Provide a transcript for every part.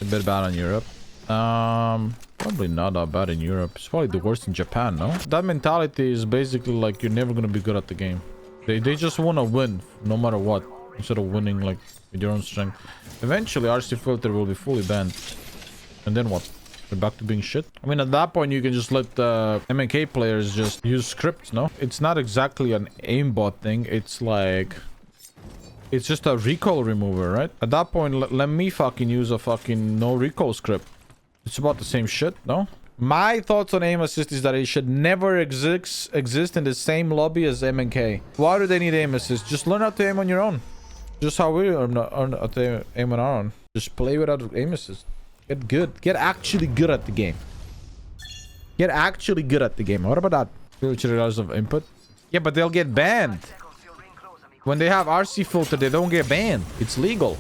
A bit bad in Europe. Probably not that bad in Europe. It's probably the worst in Japan, no? That mentality is basically like you're never gonna be good at the game. They just want to win no matter what, instead of winning like with your own strength. Eventually RC filter will be fully banned, and then what? We're back to being shit. I mean, at that point you can just let the MNK players just use scripts, no? It's not exactly an aimbot thing. It's like, it's just a recoil remover, right? At that point, let me fucking use a fucking no recoil script. It's about the same shit, no? My thoughts on aim assist is that it should never exist in the same lobby as MNK. Why do they need aim assist? Just learn how to aim on your own. Just how we are how to aim on our own. Just play without aim assist. Get good. Get actually good at the game. Get actually good at the game. What about that? $2 of input? Yeah, but they'll get banned. When they have RC filter, they don't get banned. It's legal.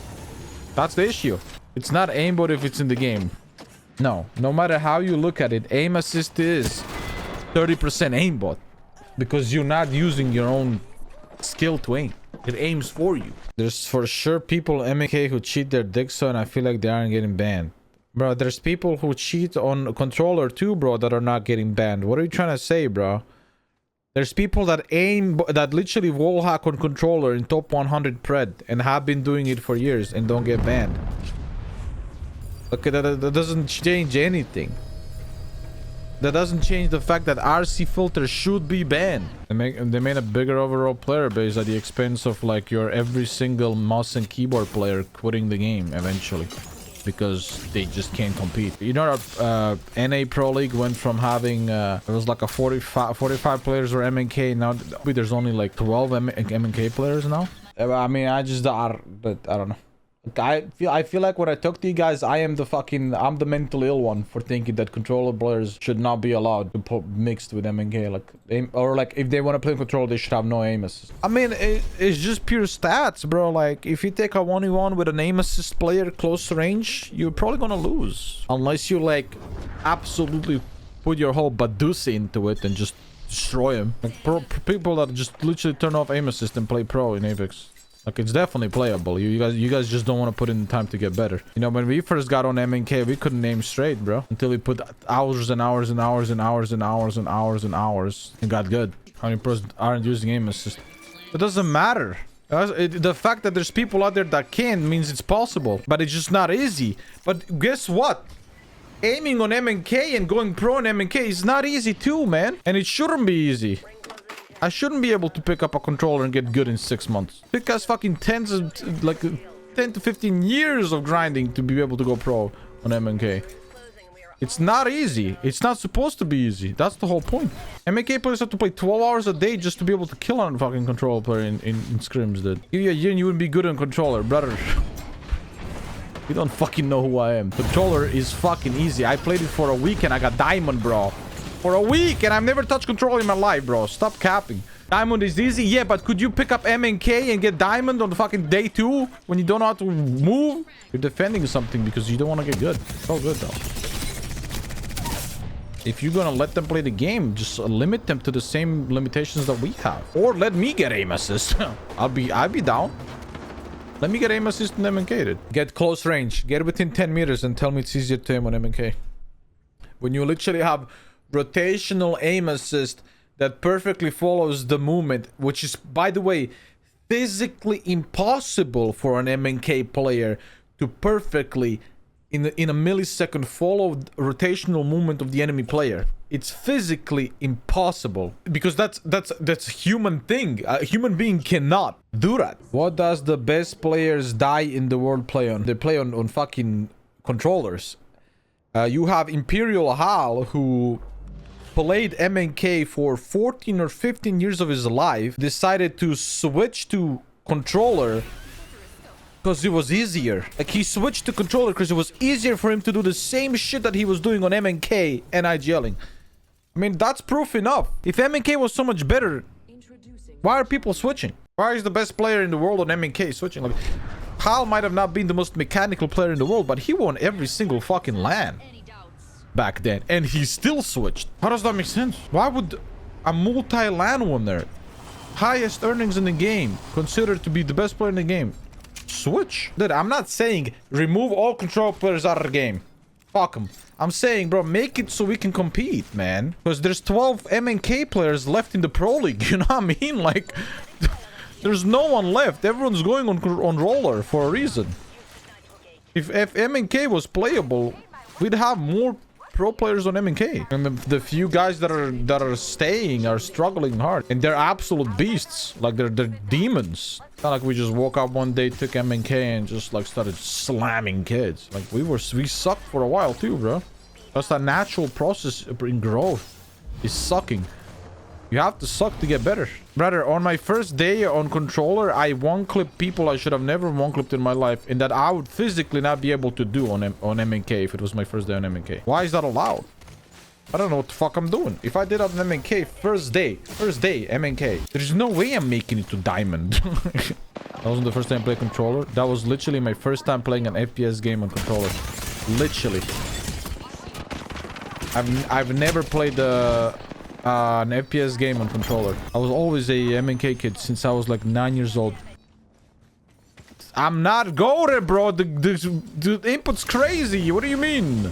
That's the issue. It's not aimbot if it's in the game. No matter how you look at it, aim assist is 30% aimbot, because you're not using your own skill to aim. It aims for you. There's for sure people MK who cheat their Dixo, and I feel like they aren't getting banned. Bro, there's people who cheat on a controller too, bro, that are not getting banned. What are you trying to say, bro? There's people that that literally wall hack on controller in top 100 pred and have been doing it for years and don't get banned. Okay, that doesn't change anything. That doesn't change the fact that RC filter should be banned. They made a bigger overall player base at the expense of like your every single mouse and keyboard player quitting the game eventually, because they just can't compete. You know, NA Pro League went from having it was like a 45 players or MNK. Now there's only like 12 MNK players now. I mean, I don't know. I feel like when I talk to you guys, I'm the mentally ill one for thinking that controller players should not be allowed to put mixed with MNK. Like if they want to play controller, they should have no aim assist. I mean, it's just pure stats, bro. Like if you take a 1v1 with an aim assist player close range, you're probably gonna lose unless you like absolutely put your whole Badusi into it and just destroy him. Like people that just literally turn off aim assist and play pro in Apex. Like, it's definitely playable. You guys just don't want to put in the time to get better. You know, when we first got on MNK, we couldn't aim straight, bro. Until we put hours and hours and hours and hours and hours and hours and hours and got good. How many pros aren't using aim assist? It doesn't matter. The fact that there's people out there that can means it's possible. But it's just not easy. But guess what? Aiming on MNK and going pro on MNK is not easy too, man. And it shouldn't be easy. I shouldn't be able to pick up a controller and get good in 6 months. Because fucking 10 to 15 years of grinding to be able to go pro on MNK. It's not easy. It's not supposed to be easy. That's the whole point. MNK players have to play 12 hours a day just to be able to kill on a fucking controller player in scrims, dude. Give you a year and you wouldn't be good on controller, brother. You don't fucking know who I am. Controller is fucking easy. I played it for a week and I got diamond, bro. For a week, and I've never touched controller in my life, bro. Stop capping. Diamond is easy, yeah, but could you pick up MNK and get diamond on the fucking day 2 when you don't know how to move? You're defending something because you don't want to get good. It's all good though. If you're gonna let them play the game, just limit them to the same limitations that we have, or let me get aim assist. I'd be down. Let me get aim assist and MNK it. Get close range. Get within 10 meters and tell me it's easier to aim on MNK. When you literally have rotational aim assist that perfectly follows the movement, which is, by the way, physically impossible for an MNK player to perfectly in a millisecond follow the rotational movement of the enemy player. It's physically impossible because that's a human thing. A human being cannot do that. What does the best players die in the world play on? They play on fucking controllers. You have Imperial Hal, who played MNK for 14 or 15 years of his life, decided to switch to controller because it was easier. Like, he switched to controller because it was easier for him to do the same shit that he was doing on MNK and IGLing. I mean, that's proof enough. If MNK was so much better, why are people switching? Why is the best player in the world on MNK switching? Like, Hal might have not been the most mechanical player in the world, but he won every single fucking LAN back then, and he still switched. How does that make sense? Why would a multi-LAN winner, highest earnings in the game, considered to be the best player in the game, Switch. Dude, I'm not saying remove all control players out of the game. Fuck them. I'm saying, bro, make it so we can compete, man. Because there's 12 MNK players left in the Pro League. You know what I mean? Like, there's no one left. Everyone's going on roller for a reason. If MNK was playable, we'd have more pro players on MNK. And the few guys that are staying are struggling hard. And they're absolute beasts. Like, they're demons. It's not like we just woke up one day, took MNK, and just, like, started slamming kids. Like, we sucked for a while, too, bro. That's a natural process in growth. Is sucking. You have to suck to get better. Brother, on my first day on controller, I one-clipped people I should have never one-clipped in my life, and that I would physically not be able to do on MNK if it was my first day on MNK. Why is that allowed? I don't know what the fuck I'm doing. If I did on MNK first day, MNK, there's no way I'm making it to diamond. That wasn't the first time I played controller. That was literally my first time playing an FPS game on controller. Literally. I've never played an FPS game on controller. I was always a MNK kid since I was like 9 years old. I'm not goated, bro. The input's crazy. What do you mean?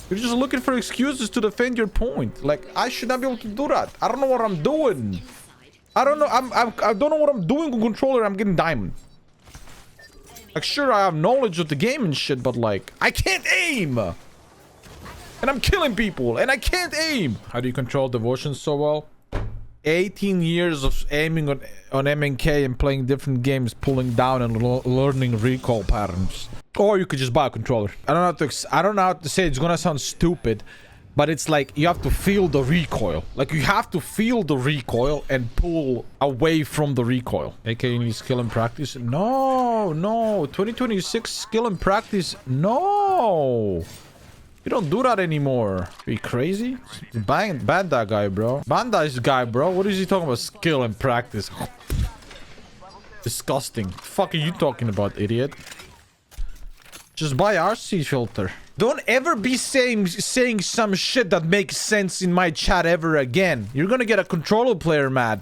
You're just looking for excuses to defend your point. Like, I should not be able to do that. I don't know what I'm doing. I don't know. I don't know what I'm doing on controller. I'm getting diamond. Like, sure, I have knowledge of the game and shit, but like, I can't aim. And I'm killing people, and I can't aim. How do you control devotion so well? 18 years of aiming on MNK and playing different games, pulling down and learning recoil patterns. Or you could just buy a controller. I don't know how to say it. It's gonna sound stupid, but it's like you have to feel the recoil. Like, you have to feel the recoil and pull away from the recoil. AK, you need skill and practice? No. 2026 skill and practice? No. You don't do that anymore. Are you crazy? Ban that guy, bro. Ban that guy, bro. What is he talking about? Skill and practice. Disgusting. Fuck are you talking about, idiot? Just buy RC filter. Don't ever be saying some shit that makes sense in my chat ever again. You're gonna get a controller player mad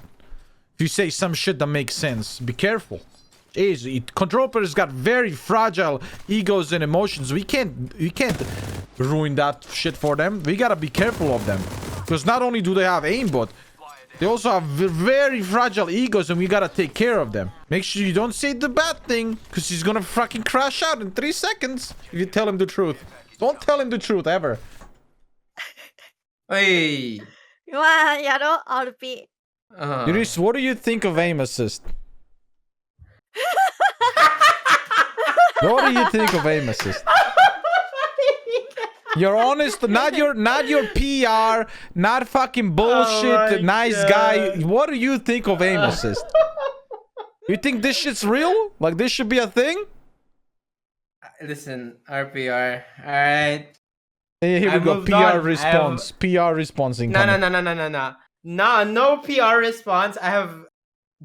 if you say some shit that makes sense. Be careful. Jeez, control players got very fragile egos and emotions. We can't ruin that shit for them. We gotta be careful of them, because not only do they have aim, but they also have very fragile egos, and we gotta take care of them. Make sure you don't say the bad thing, because he's gonna fucking crash out in 3 seconds if you tell him the truth. Don't tell him the truth ever. Hey. RP. Yuris, what do you think of aim assist? What do you think of aim assist? You're honest, not your PR, not fucking bullshit, nice guy. What do you think of aim assist? You think this shit's real? Like, this should be a thing? Listen, RPR. Alright. Hey, here we go. PR response. PR response incoming. No PR response. I have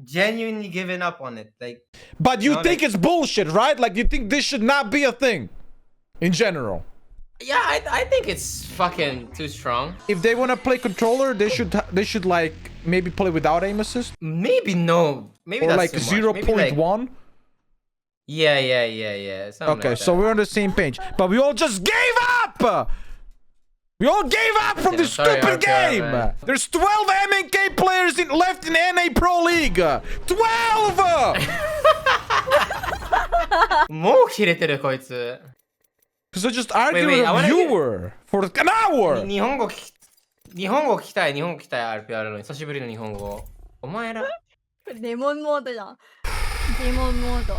genuinely given up on it. Like, but you think it's bullshit, right? Like, you think this should not be a thing in general? Yeah, I think it's fucking too strong. If they want to play controller, they should like maybe play without aim assist. Maybe no. Maybe or that's like too much. 0.1. Like, yeah. Okay, like so we're on the same page, but we all just gave up. We all gave up from this stupid game. Man. There's 12 MNK players left in NA Pro League. 12. もう切れてるこいつ。Because I just argued with a viewer for an hour. 日本語聞きたい RPR の久しぶりの日本語。お前ら。デモンモードじゃん。デモンモード。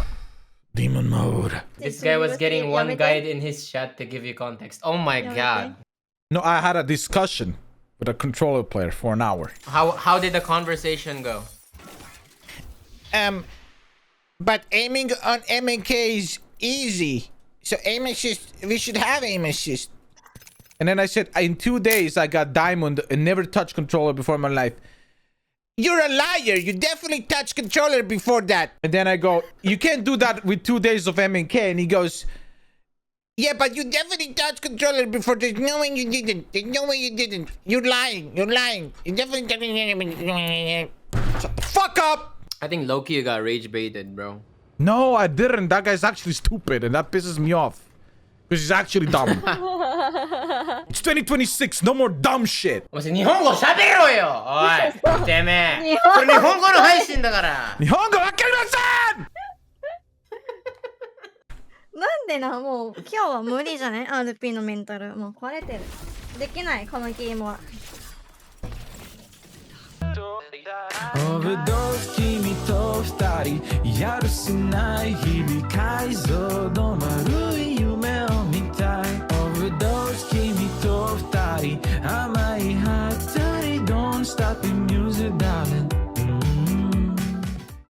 Demon mode. This guy was getting one guide in his chat to give you context. Oh my god. No, I had a discussion with a controller player for an hour. How did the conversation go? But aiming on MNK is easy. So aim assist, we should have aim assist. And then I said, in 2 days, I got diamond and never touched controller before in my life. You're a liar. You definitely touched controller before that. And then I go, you can't do that with 2 days of MNK. And he goes, yeah, but you definitely touched controller before. There's no way you didn't. There's no way you didn't. You're lying. You definitely... shut the fuck up. I think Loki got rage baited, bro. No, I didn't. That guy's actually stupid, and that pisses me off. Because he's actually dumb. It's 2026. No more dumb shit. お前日本語喋ろよおいてめえこれ日本語の配信だから日本語わかりませんなんでな、もう今日は無理じゃね ?RP のメンタル。もう壊れてる。できない、このゲームは。君と二人やるせない日々改造止まり